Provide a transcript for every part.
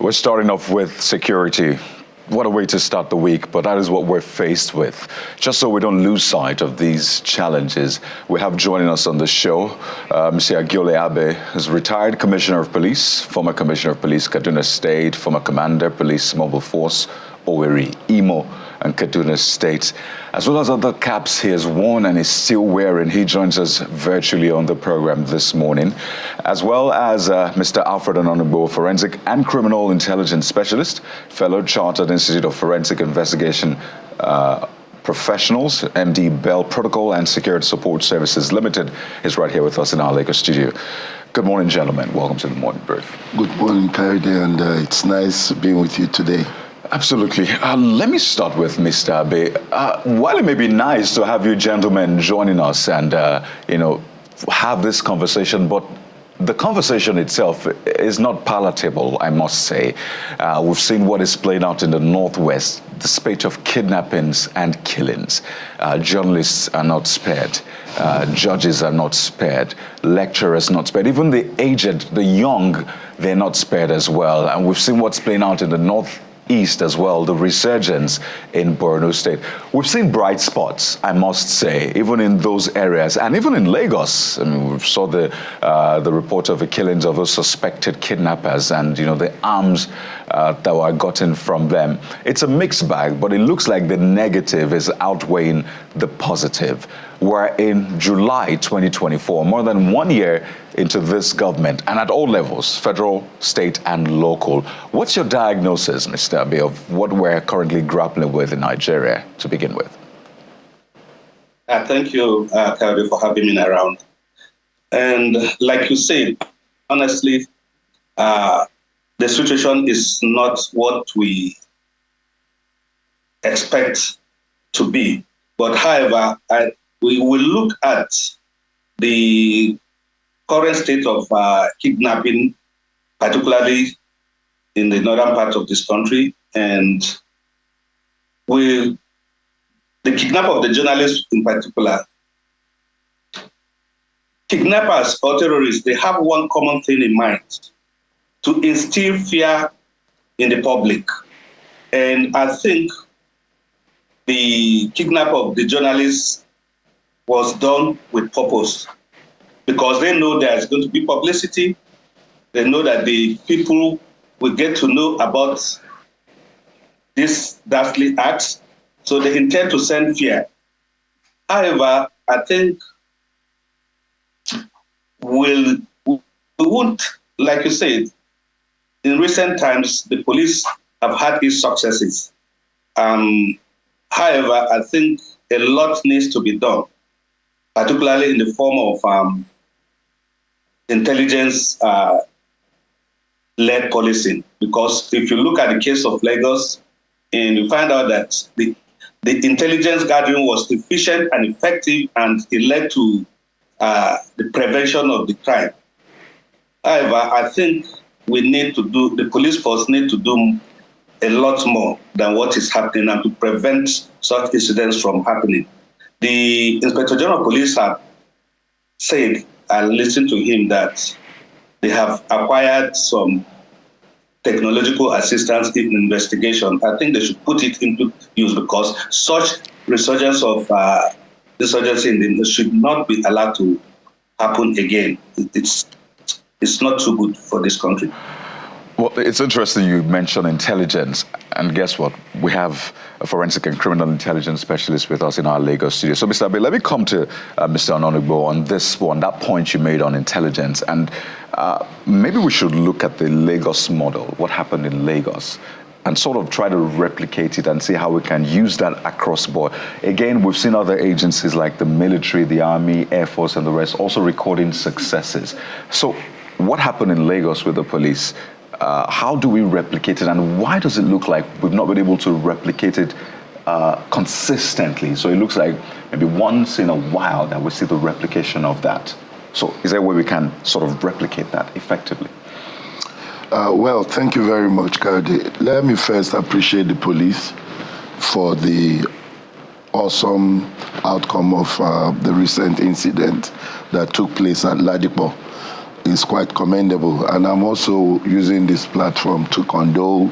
We're starting off with security. What a way to start the week, but that is what we're faced with. Just so we don't lose sight of these challenges, we have joining us on the show, Mr. Agiole Abe, who's retired Commissioner of Police, former Commissioner of Police, Kaduna State, former Commander, Police Mobile Force, Owerri, Imo, and Kaduna State, as well as other caps he has worn and is still wearing. He joins us virtually on the program this morning, as well as Mr. Alfred Ononugbo, Forensic and Criminal Intelligence Specialist, fellow Chartered Institute of Forensic Investigation Professionals, MD Bell Protocol and Security Support Services Limited, is right here with us in our Lagos studio. Good morning, gentlemen. Welcome to the morning brief. Good morning, Kayode, and it's nice being with you today. Absolutely. Let me start with Mr. Abe. While it may be nice to have you gentlemen joining us and, have this conversation, but the conversation itself is not palatable, I must say. We've seen what is playing out in the Northwest, the spate of kidnappings and killings. Journalists are not spared. Judges are not spared. Lecturers not spared. Even the aged, the young, they're not spared as well. And we've seen what's playing out in the Northeast as well, the resurgence in Borno State. We've seen bright spots, I must say, even in those areas, and even in Lagos. I mean, we saw the report of the killings of those suspected kidnappers and, the arms that were gotten from them. It's a mixed bag, but it looks like the negative is outweighing the positive. We're in July 2024, more than 1 year into this government, and at all levels, federal, state, and local. What's your diagnosis, Mr. Abe, of what we're currently grappling with in Nigeria, to begin with? Thank you, Kayode, for having me around. And like you said, honestly, the situation is not what we expect to be. But however, we will look at the current state of kidnapping, particularly in the northern part of this country, and the kidnap of the journalists in particular. Kidnappers or terrorists, they have one common thing in mind: to instill fear in the public. And I think the kidnap of the journalists was done with purpose, because they know there's going to be publicity. They know that the people will get to know about this dastardly act, so they intend to send fear. However, I think we won't, like you said, in recent times, the police have had its successes. However, I think a lot needs to be done, particularly in the form of intelligence-led policing. Because if you look at the case of Lagos, and you find out that the intelligence gathering was efficient and effective, and it led to the prevention of the crime. However, I think the police force need to do a lot more than what is happening and to prevent such incidents from happening. The Inspector General of Police have said, and listened to him, that they have acquired some technological assistance in investigation. I think they should put it into use, because such resurgence of insurgency should not be allowed to happen again. It's not too good for this country. Well, it's interesting you mentioned intelligence, and guess what? We have a forensic and criminal intelligence specialist with us in our Lagos studio. So, Mr. Abe, let me come to Mr. Ononugbo on this one, that point you made on intelligence, and maybe we should look at the Lagos model, what happened in Lagos, and sort of try to replicate it and see how we can use that across board. Again, we've seen other agencies like the military, the army, Air Force, and the rest also recording successes. So what happened in Lagos with the police? How do we replicate it, and why does it look like we've not been able to replicate it consistently? So it looks like maybe once in a while that we see the replication of that. So is there a way we can sort of replicate that effectively? Well, thank you very much, Kayode. Let me first appreciate the police for the awesome outcome of the recent incident that took place at Ladipo. is quite commendable. And I'm also using this platform to condole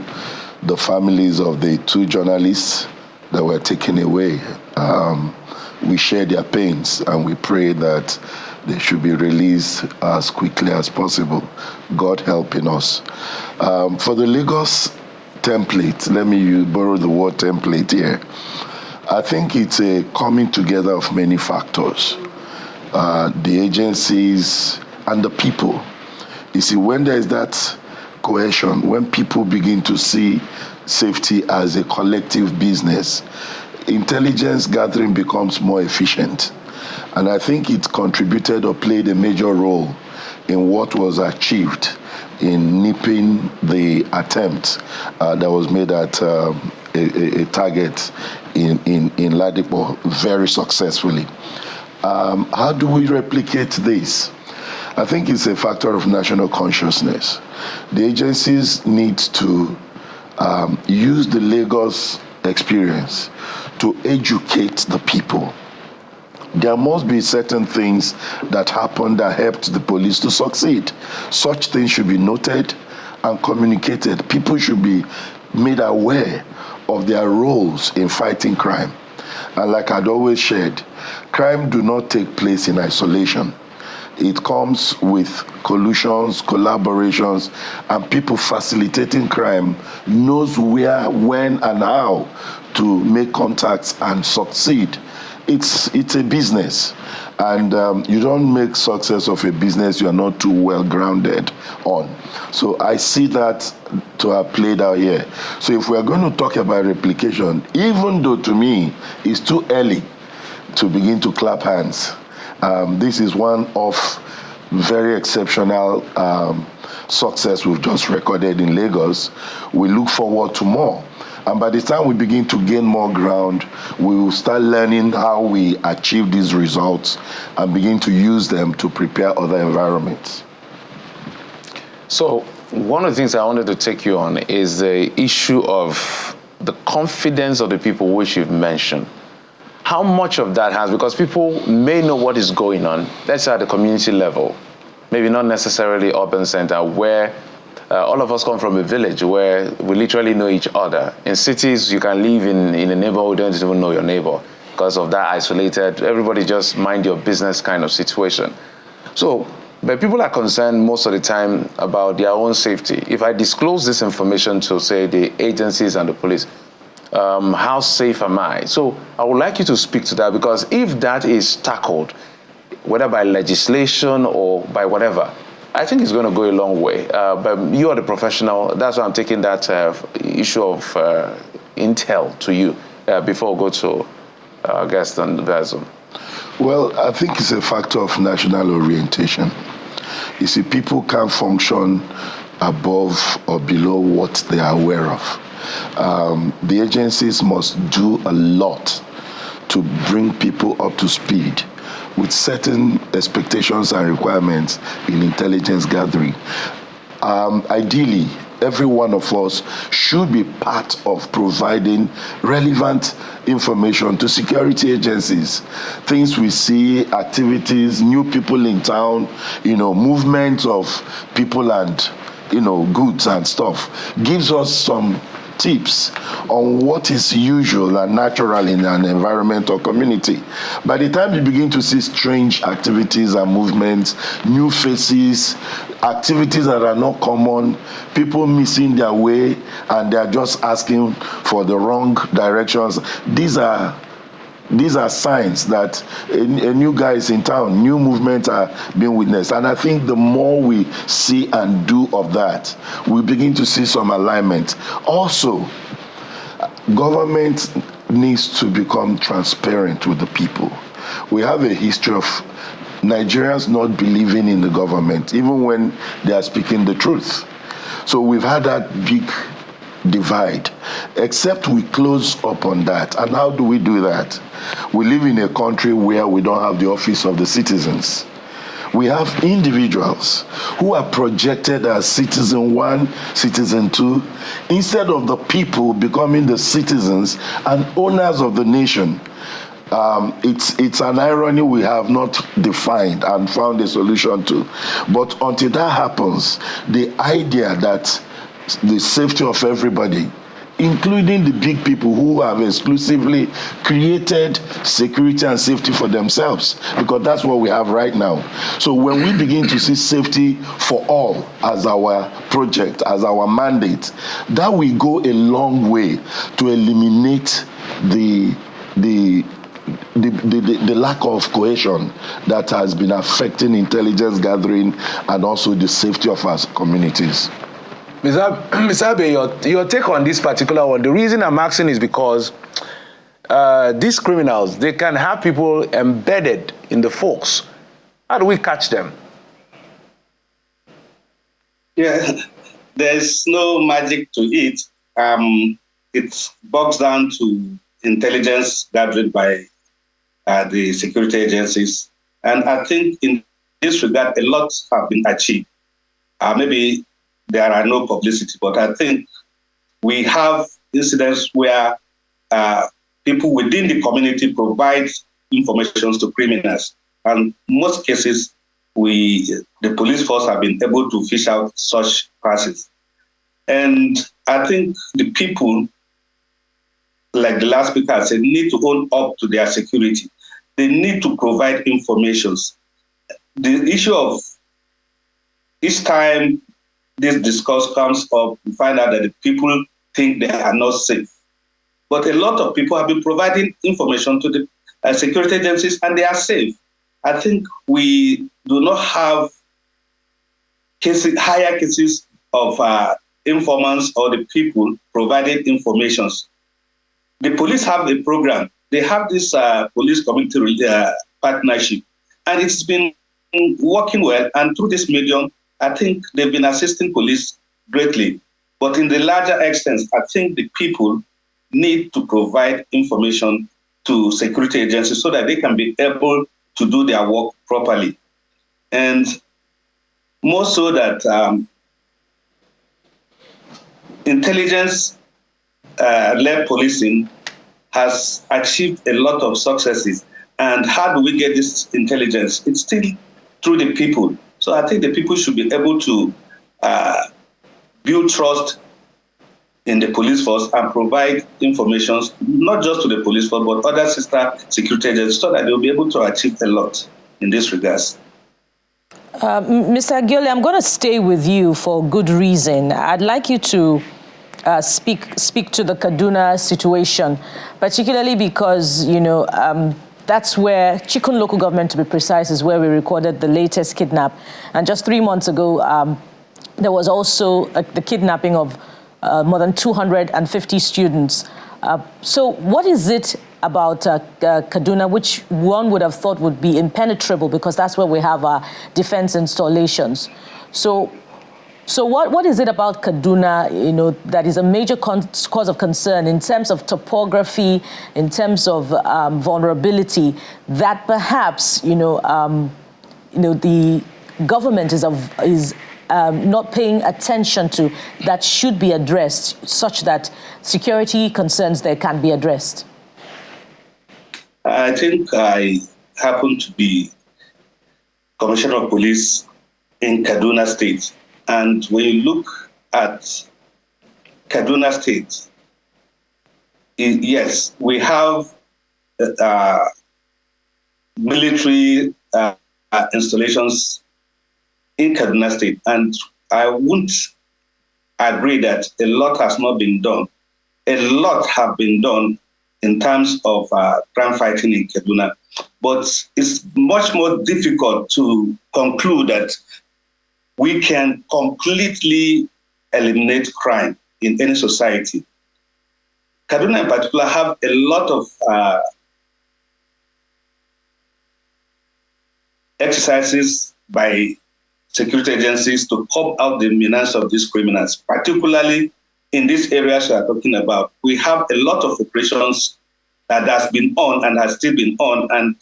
the families of the 2 journalists that were taken away. We share their pains and we pray that they should be released as quickly as possible, God helping us. For the Lagos template, let me borrow the word template here. I think it's a coming together of many factors. The agencies and the people. You see, when there is that cohesion, when people begin to see safety as a collective business, intelligence gathering becomes more efficient. And I think it contributed or played a major role in what was achieved in nipping the attempt that was made at a target in Ladipo very successfully. How do we replicate this? I think it's a factor of national consciousness. The agencies need to use the Lagos experience to educate the people. There must be certain things that happened that helped the police to succeed. Such things should be noted and communicated. People should be made aware of their roles in fighting crime. And like I'd always shared, crime do not take place in isolation. It comes with collusions, collaborations, and people facilitating crime knows where, when, and how to make contacts and succeed. It's a business, and you don't make success of a business you are not too well grounded on. So I see that to have played out here. So if we are going to talk about replication, even though to me it's too early to begin to clap hands, this is one of very exceptional success we've just recorded in Lagos. We look forward to more. And by the time we begin to gain more ground, we will start learning how we achieve these results and begin to use them to prepare other environments. So one of the things I wanted to take you on is the issue of the confidence of the people which you've mentioned. How much of that has, because people may know what is going on, let's say at the community level, maybe not necessarily urban center, where all of us come from a village where we literally know each other. In cities, you can live in a neighborhood, you don't even know your neighbor because of that isolated, everybody just mind your business kind of situation. So, but people are concerned most of the time about their own safety. If I disclose this information to, say, the agencies and the police, how safe am I? So I would like you to speak to that, because if that is tackled, whether by legislation or by whatever, I think it's going to go a long way. But you are the professional. That's why I'm taking that issue of intel to you before we go to our guest on the Verizon. Well, I think it's a factor of national orientation. You see, people can't function above or below what they are aware of. The agencies must do a lot to bring people up to speed with certain expectations and requirements in intelligence gathering. Ideally, every one of us should be part of providing relevant information to security agencies. Things we see, activities, new people in town, movement of people and, goods and stuff, gives us some tips on what is usual and natural in an environment or community. By the time you begin to see strange activities and movements, new faces, activities that are not common, people missing their way, and they're just asking for the wrong directions, these are signs that a new guy is in town, new movements are being witnessed. And I think the more we see and do of that, we begin to see some alignment. Also, government needs to become transparent with the people. We have a history of Nigerians not believing in the government, even when they are speaking the truth. So we've had that big divide, except we close up on that. And how do we do that? We live in a country where we don't have the office of the citizens. We have individuals who are projected as citizen one, citizen two, instead of the people becoming the citizens and owners of the nation. It's an irony we have not defined and found a solution to. But until that happens, the idea that the safety of everybody, including the big people who have exclusively created security and safety for themselves, because that's what we have right now. So when we begin to see safety for all as our project, as our mandate, that will go a long way to eliminate the lack of cohesion that has been affecting intelligence gathering and also the safety of our communities. Mr. Abe, your take on this particular one, the reason I'm asking is because these criminals, they can have people embedded in the folks. How do we catch them? Yeah, there's no magic to it. It boils down to intelligence gathered by the security agencies. And I think in this regard, a lot have been achieved. Maybe there are no publicity, but I think we have incidents where people within the community provide information to criminals. And most cases, the police force have been able to fish out such passes. And I think the people, like the last speaker said, need to own up to their security. They need to provide information. The issue of each time this discourse comes up, we find out that the people think they are not safe. But a lot of people have been providing information to the security agencies and they are safe. I think we do not have higher cases of informants or the people providing information. The police have a program. They have this police community partnership, and it's been working well. And through this medium, I think they've been assisting police greatly. But in the larger extent, I think the people need to provide information to security agencies so that they can be able to do their work properly. And more so that intelligence-led policing has achieved a lot of successes. And how do we get this intelligence? It's still through the people. So I think the people should be able to build trust in the police force and provide information, not just to the police force, but other sister security agencies, so that they'll be able to achieve a lot in this regards. Mr. Agiole, I'm going to stay with you for good reason. I'd like you to speak to the Kaduna situation, particularly because, that's where Chikun local government, to be precise, is where we recorded the latest kidnap. And just 3 months ago, there was also the kidnapping of more than 250 students. So what is it about Kaduna, which one would have thought would be impenetrable, because that's where we have our defense installations? So what is it about Kaduna, that is a major cause of concern in terms of topography, in terms of vulnerability, that perhaps the government is not paying attention to, that should be addressed, such that security concerns there can be addressed? I think I happen to be Commissioner of Police in Kaduna State. And when you look at Kaduna State, yes, we have military installations in Kaduna State. And I wouldn't agree that a lot has not been done. A lot have been done in terms of crime fighting in Kaduna. But it's much more difficult to conclude that we can completely eliminate crime in any society. Kaduna in particular have a lot of exercises by security agencies to curb out the menace of these criminals, particularly in these areas we are talking about. We have a lot of operations that has been on and has still been on. And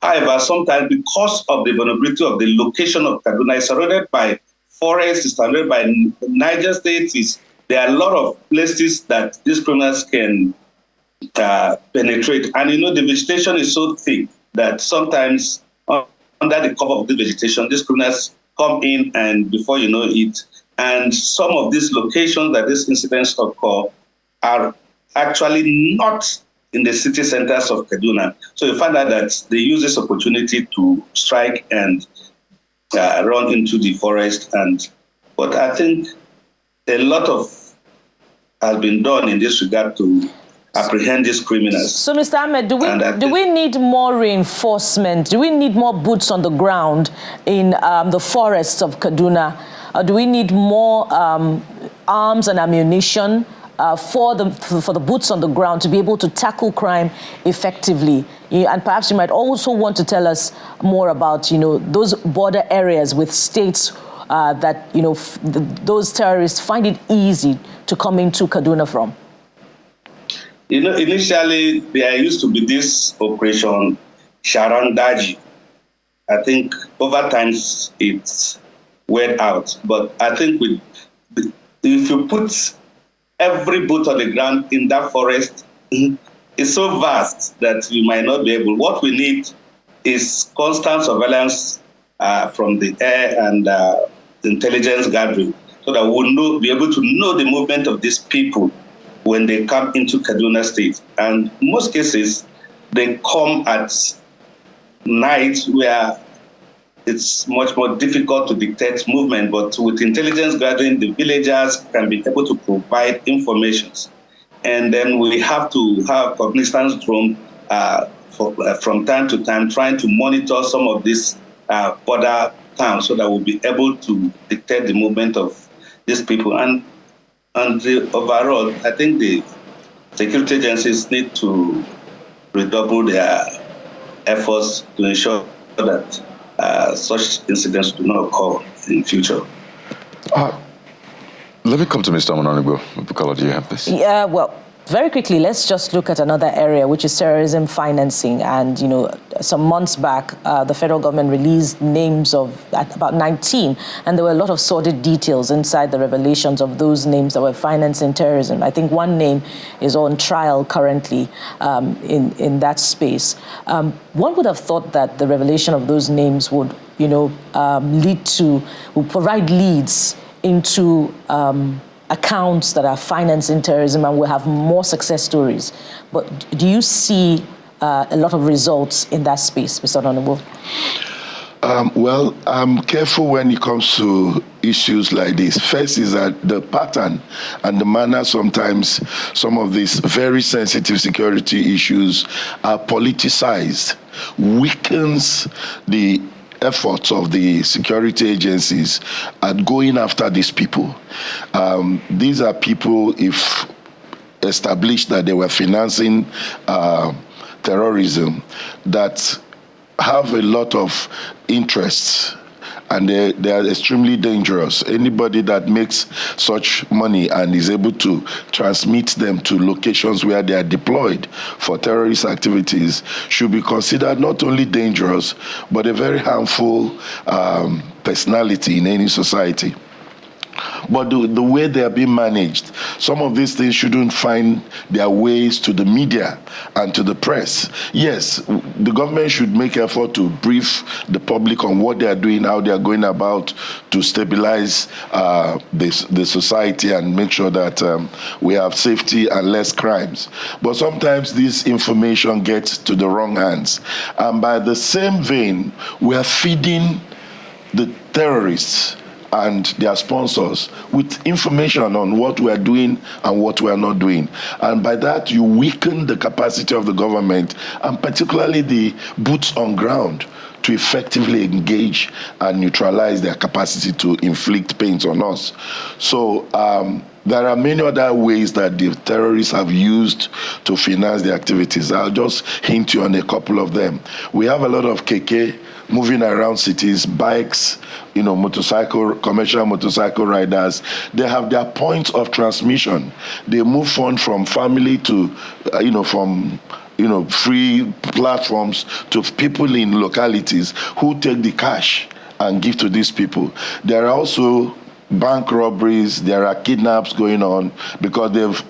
however, sometimes because of the vulnerability of the location of Kaduna, it's surrounded by forests, it's surrounded by Niger State, there are a lot of places that these criminals can penetrate. And the vegetation is so thick that sometimes under the cover of the vegetation, these criminals come in, and before you know it, and some of these locations that these incidents occur are actually not in the city centers of Kaduna. So you find out that they use this opportunity to strike and run into the forest. But I think a lot has been done in this regard to apprehend these criminals. So, Mr. Ahmed, do we need more reinforcement? Do we need more boots on the ground in the forests of Kaduna? Do we need more arms and ammunition for the boots on the ground to be able to tackle crime effectively? And perhaps you might also want to tell us more about, those border areas with states that, those terrorists find it easy to come into Kaduna from. Initially, there used to be this operation, Sharon Daji. I think over time it's weared out. But I think if you put every boot on the ground in that forest, it's so vast that you might not be able. What we need is constant surveillance from the air and intelligence gathering, so that we'll be able to know the movement of these people when they come into Kaduna State. And in most cases, they come at night where it's much more difficult to detect movement, but with intelligence gathering, the villagers can be able to provide information. And then we have to have cognizance drone from time to time, trying to monitor some of these border towns, so that we'll be able to detect the movement of these people. And overall, I think the security agencies need to redouble their efforts to ensure that such incidents do not occur in future. Let me come to Mr. Mononigbo. What color do you have this? Yeah, well, very quickly, let's just look at another area, which is terrorism financing. And, some months back, the federal government released names of about 19, and there were a lot of sordid details inside the revelations of those names that were financing terrorism. I think one name is on trial currently in that space. One would have thought that the revelation of those names would, would provide leads into accounts that are financing terrorism, and we'll have more success stories. But do you see a lot of results in that space, Mr. Honorable? Well, I'm careful when it comes to issues like this. First is that the pattern and the manner sometimes some of these very sensitive security issues are politicized, weakens the efforts of the security agencies at going after these people. These are people, if established that they were financing terrorism, that have a lot of interests, and they are extremely dangerous. Anybody that makes such money and is able to transmit them to locations where they are deployed for terrorist activities should be considered not only dangerous, but a very harmful personality in any society. But the way they are being managed, some of these things shouldn't find their ways to the media and to the press. Yes, the government should make effort to brief the public on what they are doing, how they are going about to stabilize the society and make sure that we have safety and less crimes. But sometimes this information gets to the wrong hands. And by the same vein, we are feeding the terrorists and their sponsors with information on what we are doing and what we are not doing. And by that, you weaken the capacity of the government, and particularly the boots on ground, to effectively engage and neutralize their capacity to inflict pains on us. So there are many other ways that the terrorists have used to finance their activities. I'll just hint you on a couple of them. We have a lot of KK moving around cities, bikes, commercial motorcycle riders. They have their points of transmission. They move funds from family to, from free platforms to people in localities who take the cash and give to these people. There are also bank robberies, there are kidnaps going on because they've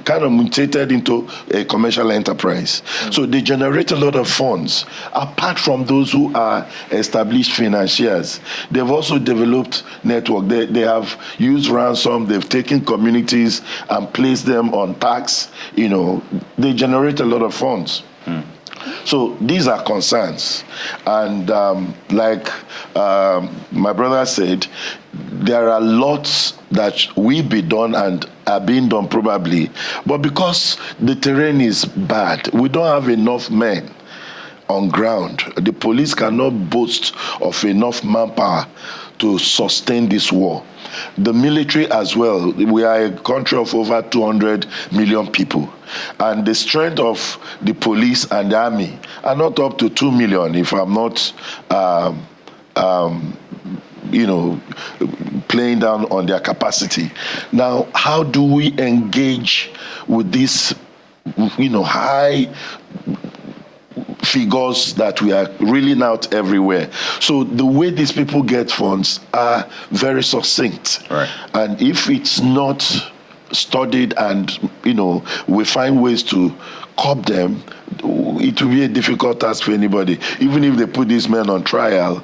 kind of mutated into a commercial enterprise. So they generate a lot of funds. Apart from those who are established financiers, they've also developed network. They have used ransom, they've taken communities and placed them on tax. They generate a lot of funds. So these are concerns. And like my brother said, there are lots that will be done and are being done probably. But because the terrain is bad, we don't have enough men on ground. The police cannot boast of enough manpower to sustain this war. The military as well. We are a country of over 200 million people. And the strength of the police and the army are not up to 2 million, if I'm not, playing down on their capacity. Now, how do we engage with this, high figures that we are reeling out everywhere? So the way these people get funds are very succinct. Right. And if it's not studied and, we find ways to curb them, it will be a difficult task for anybody. Even if they put these men on trial,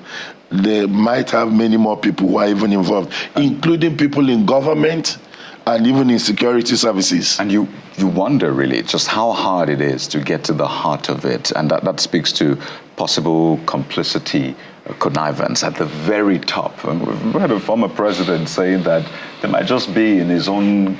they might have many more people who are even involved, including people in government and even in security services. And you wonder really just how hard it is to get to the heart of it. And that speaks to possible complicity, connivance at the very top. And we've had a former president saying that there might just be in his own,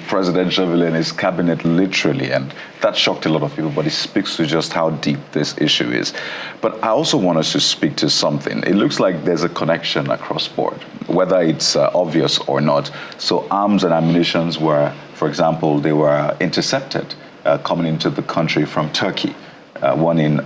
presidential villa in his cabinet, literally. And that shocked a lot of people, but it speaks to just how deep this issue is. But I also want us to speak to something. It looks like there's a connection across board, whether it's obvious or not. So arms and ammunition were, for example, they were intercepted coming into the country from Turkey. One in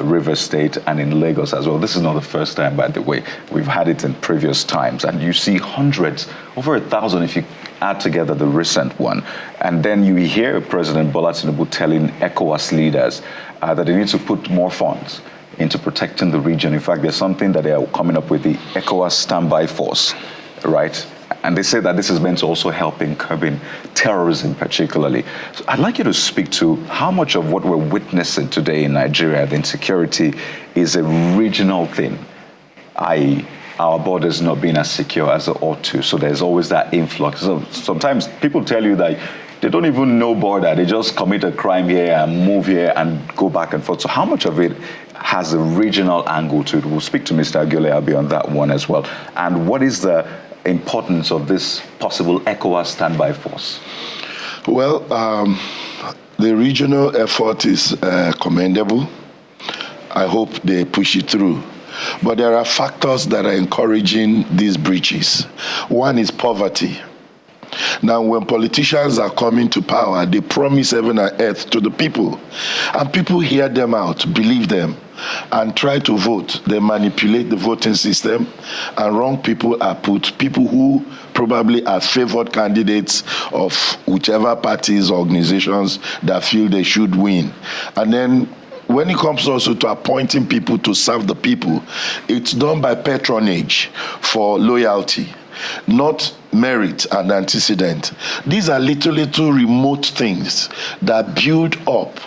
Rivers State and in Lagos as well. This is not the first time, by the way. We've had it in previous times. And you see hundreds, over 1,000 if you add together the recent one. And then you hear President Bola Tinubu telling ECOWAS leaders that they need to put more funds into protecting the region. In fact, there's something that they are coming up with, the ECOWAS standby force, right? And they say that this is meant to also help in curbing terrorism particularly. So I'd like you to speak to how much of what we're witnessing today in Nigeria, the insecurity, is a regional thing, i.e. our borders not being as secure as they ought to. So there's always that influx. So sometimes people tell you that they don't even know border. They just commit a crime here and move here and go back and forth. So how much of it has a regional angle to it? We'll speak to Mr. Agiole on that one as well. And what is the importance of this possible ECOWAS standby force? Well, the regional effort is commendable. I hope they push it through. But there are factors that are encouraging these breaches. One is poverty. Now, when politicians are coming to power, they promise heaven and earth to the people. And people hear them out, believe them, and try to vote. They manipulate the voting system, and wrong people are put. People who probably are favored candidates of whichever parties or organizations that feel they should win. And then when it comes also to appointing people to serve the people, it's done by patronage for loyalty, not merit and antecedent. These are little remote things that build up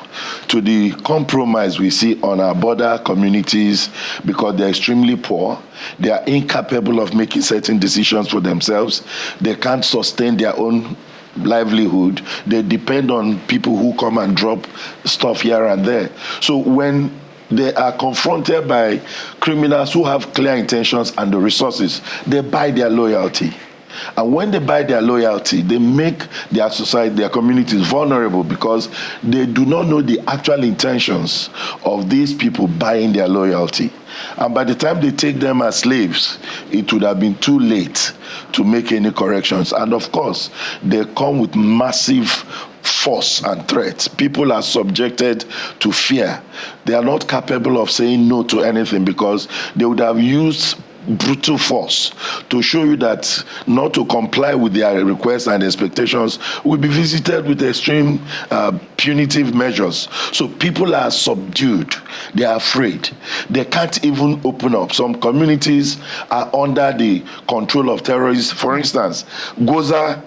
to the compromise we see on our border communities because they're extremely poor. They are incapable of making certain decisions for themselves. They can't sustain their own livelihood. They depend on people who come and drop stuff here and there. So when they are confronted by criminals who have clear intentions and the resources, they buy their loyalty. And when they buy their loyalty, they make their society, their communities vulnerable because they do not know the actual intentions of these people buying their loyalty. And by the time they take them as slaves, it would have been too late to make any corrections. And of course, they come with massive force and threats. People are subjected to fear. They are not capable of saying no to anything because they would have used brutal force to show you that not to comply with their requests and expectations will be visited with extreme punitive measures. So people are subdued. They are afraid. They can't even open up. Some communities are under the control of terrorists. For instance, Goza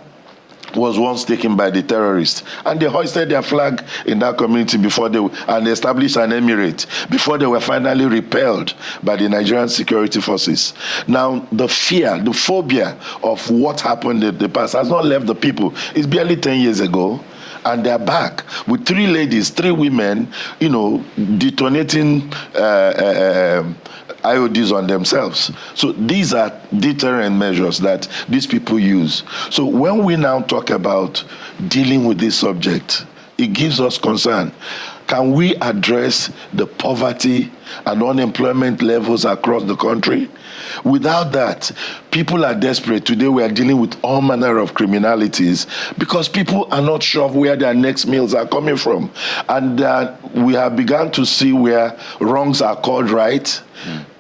was once taken by the terrorists, and they hoisted their flag in that community and established an emirate before they were finally repelled by the Nigerian security forces. Now, the fear, the phobia of what happened in the past has not left the people. It's barely 10 years ago, and they're back with 3 ladies, 3 women, detonating IODs on themselves. So these are deterrent measures that these people use. So when we now talk about dealing with this subject, it gives us concern. Can we address the poverty and unemployment levels across the country? Without that, people are desperate. Today we are dealing with all manner of criminalities because people are not sure of where their next meals are coming from. And we have begun to see where wrongs are called right.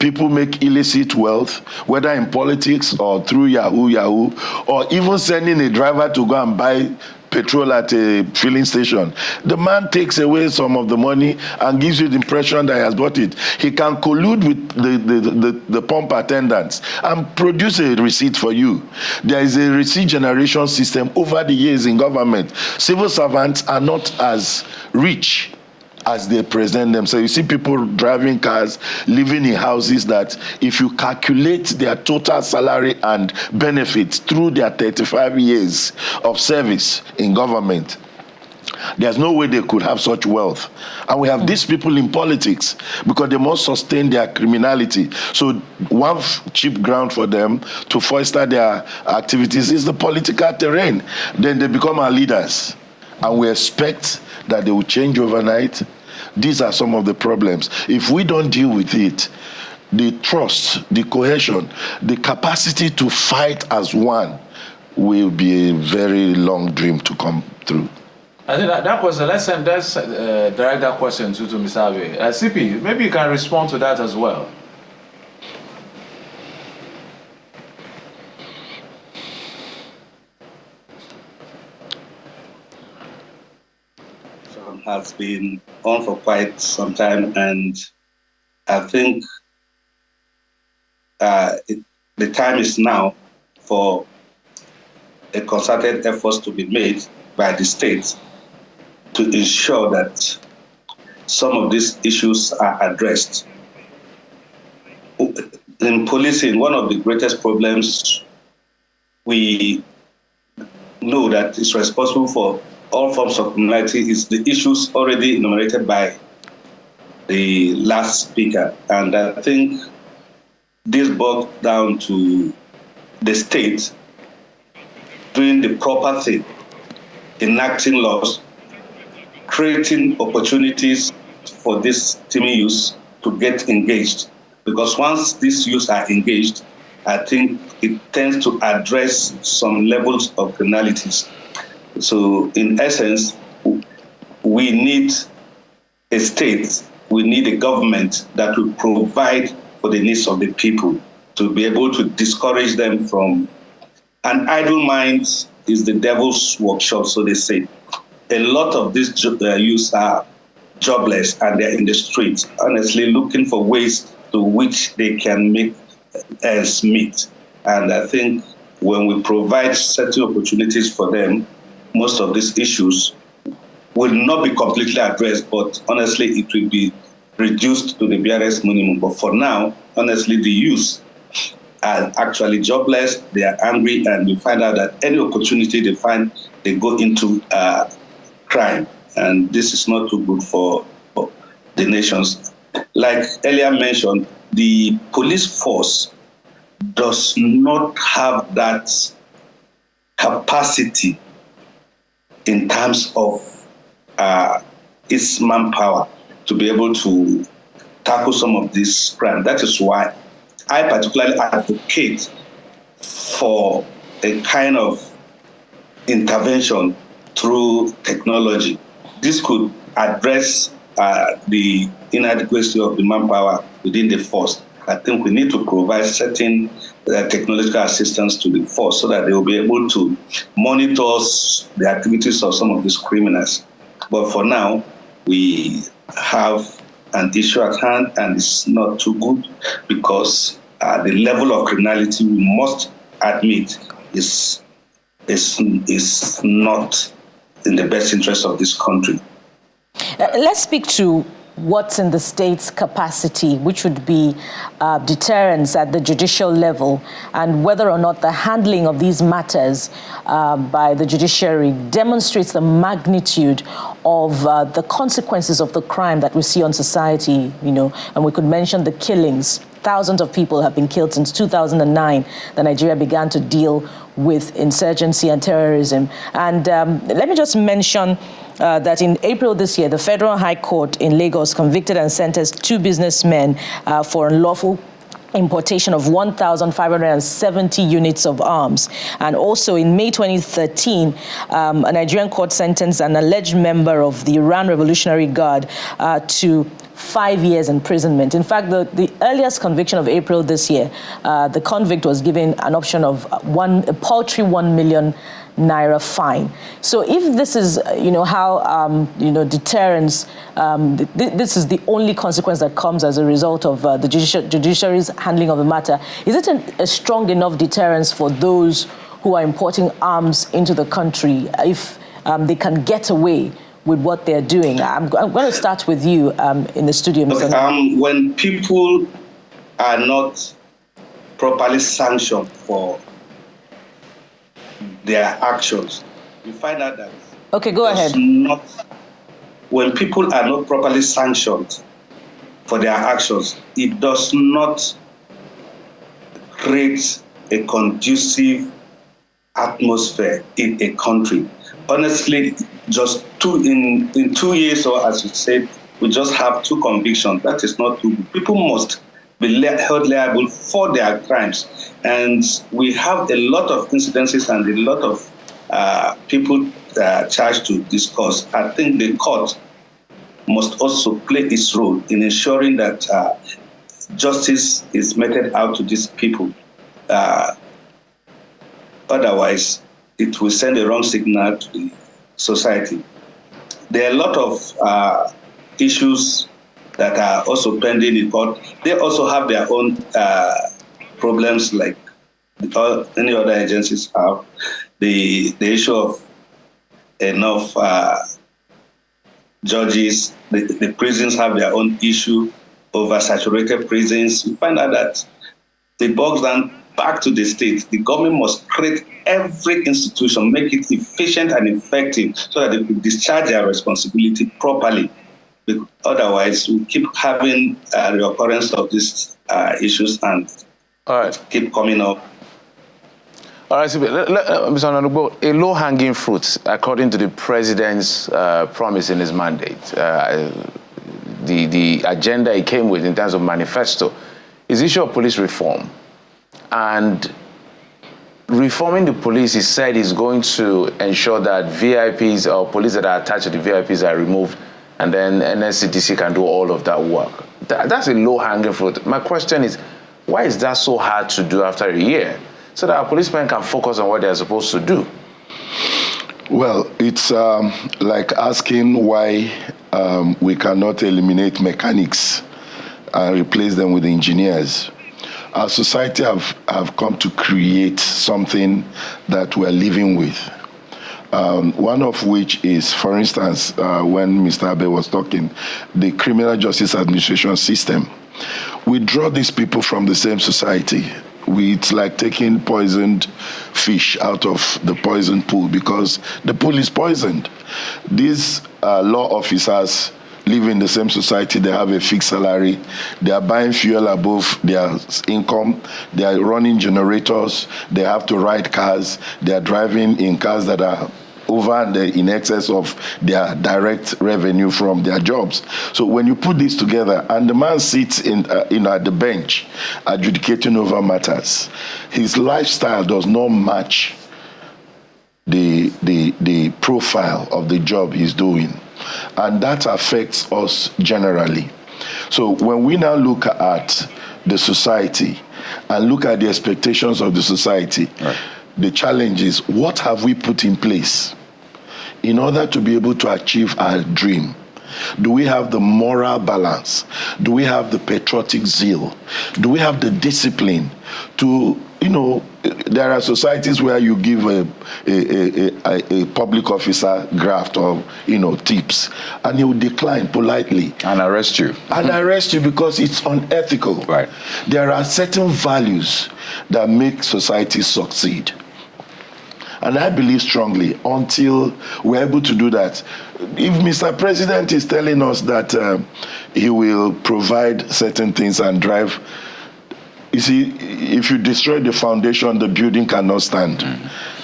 People make illicit wealth, whether in politics or through Yahoo, or even sending a driver to go and buy petrol at a filling station. The man takes away some of the money and gives you the impression that he has bought it. He can collude with the pump attendants and produce a receipt for you. There is a receipt generation system over the years in government. Civil servants are not as rich as they present them. So you see people driving cars, living in houses that if you calculate their total salary and benefits through their 35 years of service in government, there's no way they could have such wealth. And we have these people in politics because they must sustain their criminality. So one cheap ground for them to foster their activities is the political terrain. Then they become our leaders. And we expect that they will change overnight. These are some of the problems. If we don't deal with it, the trust, the cohesion, the capacity to fight as one will be a very long dream to come through. I think that question, let's direct that question to Mr. Abe. CP, maybe you can respond to that as well. Has been on for quite some time, and I think the time is now for a concerted effort to be made by the state to ensure that some of these issues are addressed. In policing, one of the greatest problems we know that is responsible for all forms of criminality is the issues already enumerated by the last speaker. And I think this boils down to the state doing the proper thing, enacting laws, creating opportunities for this teaming youth to get engaged. Because once these youths are engaged, I think it tends to address some levels of criminalities. So in essence, we need a state, we need a government that will provide for the needs of the people to be able to discourage them from an idle mind is the devil's workshop, so they say. A lot of these youths are jobless and they're in the streets, honestly looking for ways to which they can make ends meet. And I think when we provide certain opportunities for them, most of these issues will not be completely addressed, but honestly, it will be reduced to the barest minimum. But for now, honestly, the youth are actually jobless, they are angry, and you find out that any opportunity they find, they go into crime. And this is not too good for the nations. Like earlier mentioned, the police force does not have that capacity in terms of its manpower to be able to tackle some of these crimes. That is why I particularly advocate for a kind of intervention through technology. This could address the inadequacy of the manpower within the force. I think we need to provide certain technological assistance to the force so that they will be able to monitor the activities of some of these criminals. But for now, we have an issue at hand, and it's not too good because the level of criminality, we must admit, is is not in the best interest of this country. Let's speak to what's in the state's capacity, which would be deterrents at the judicial level, and whether or not the handling of these matters by the judiciary demonstrates the magnitude of the consequences of the crime that we see on society, and we could mention the killings. Thousands of people have been killed since 2009, that Nigeria began to deal with insurgency and terrorism. And let me just mention that in April this year, the Federal High Court in Lagos convicted and sentenced 2 businessmen for unlawful importation of 1,570 units of arms. And also in May 2013, a Nigerian court sentenced an alleged member of the Iran Revolutionary Guard to 5 years imprisonment. In fact, the earliest conviction of April this year, the convict was given an option of a paltry 1 million naira fine. So if this is, how, deterrence, this is the only consequence that comes as a result of the judiciary's handling of the matter, is it a strong enough deterrence for those who are importing arms into the country if they can get away with what they're doing? I'm going to start with you in the studio, Mr. When people are not properly sanctioned for their actions, you find out that... Okay, go ahead. When people are not properly sanctioned for their actions, it does not create a conducive atmosphere in a country. Honestly, just in 2 years, or as you said, we just have 2 convictions. That is not too good. People must be held liable for their crimes. And we have a lot of incidences and a lot of people charged to this cause. I think the court must also play its role in ensuring that justice is meted out to these people. Otherwise, it will send a wrong signal to the society. There are a lot of issues that are also pending in court. They also have their own problems like any other agencies have. The issue of enough judges, the prisons have their own issue, oversaturated prisons. You find out that it bogs down back to the state. The government must create every institution, make it efficient and effective so that they can discharge their responsibility properly. Otherwise, we keep having the occurrence of these issues and keep coming up. All right, Mr. Onanubo, a low-hanging fruit, according to the president's promise in his mandate, the agenda he came with in terms of manifesto, is the issue of police reform. And reforming the police, he said, is going to ensure that VIPs or police that are attached to the VIPs are removed, and then NSCDC can do all of that work. That's a low-hanging fruit. My question is, why is that so hard to do after a year, so that our policemen can focus on what they're supposed to do? Well, it's like asking why we cannot eliminate mechanics and replace them with engineers. Our society have come to create something that we're living with. One of which is, for instance, when Mr. Abe was talking, the criminal justice administration system. We draw these people from the same society. It's like taking poisoned fish out of the poison pool because the pool is poisoned. These law officers live in the same society. They have a fixed salary. They are buying fuel above their income. They are running generators. They have to ride cars. They are driving in cars that are over in excess of their direct revenue from their jobs. So when you put this together, and the man sits at the bench adjudicating over matters, his lifestyle does not match the profile of the job he's doing. And that affects us generally. So when we now look at the society and look at the expectations of the society, right, the challenge is, what have we put in place in order to be able to achieve our dream? Do we have the moral balance? Do we have the patriotic zeal? Do we have the discipline to you know, there are societies where you give a public officer graft or, you know, tips, and he will decline politely. And arrest you. And arrest you because it's unethical. Right. There are certain values that make society succeed. And I believe strongly, until we're able to do that, if Mr. President is telling us that he will provide certain things and drive, you see, if you destroy the foundation, the building cannot stand.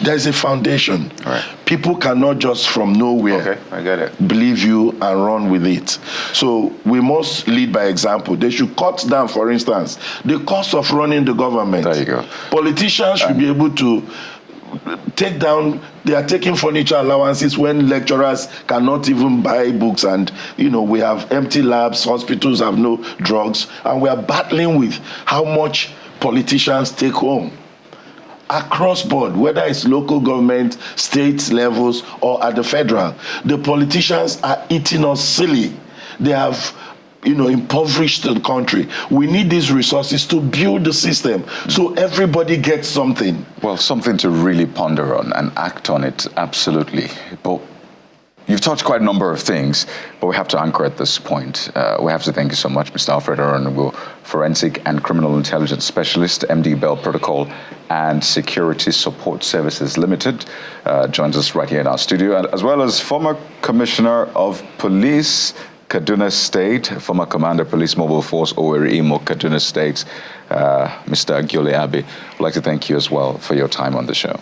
There's a foundation. Right. People cannot just from nowhere Okay, I get it. believe you and run with it. So we must lead by example. They should cut down, for instance, the cost of running the government. There you go. Politicians should be able to take down, they are taking furniture allowances when lecturers cannot even buy books, and you know, we have empty labs, hospitals have no drugs, and we are battling with how much politicians take home across board, whether it's local government, state levels, or at the federal. The politicians are eating us silly. They have, you know, impoverished the country. We need these resources to build the system so everybody gets something. Well, something to really ponder on and act on it, absolutely. But you've touched quite a number of things, but we have to anchor at this point. We have to thank you so much, Mr. Alfred Oronugbo, Forensic and Criminal Intelligence Specialist, MD Bell Protocol and Security Support Services Limited, joins us right here in our studio, as well as former Commissioner of Police, Kaduna State, former Commander, Police Mobile Force, Owerri Imo, Kaduna State, Mr. Giole Abe. I'd like to thank you as well for your time on the show.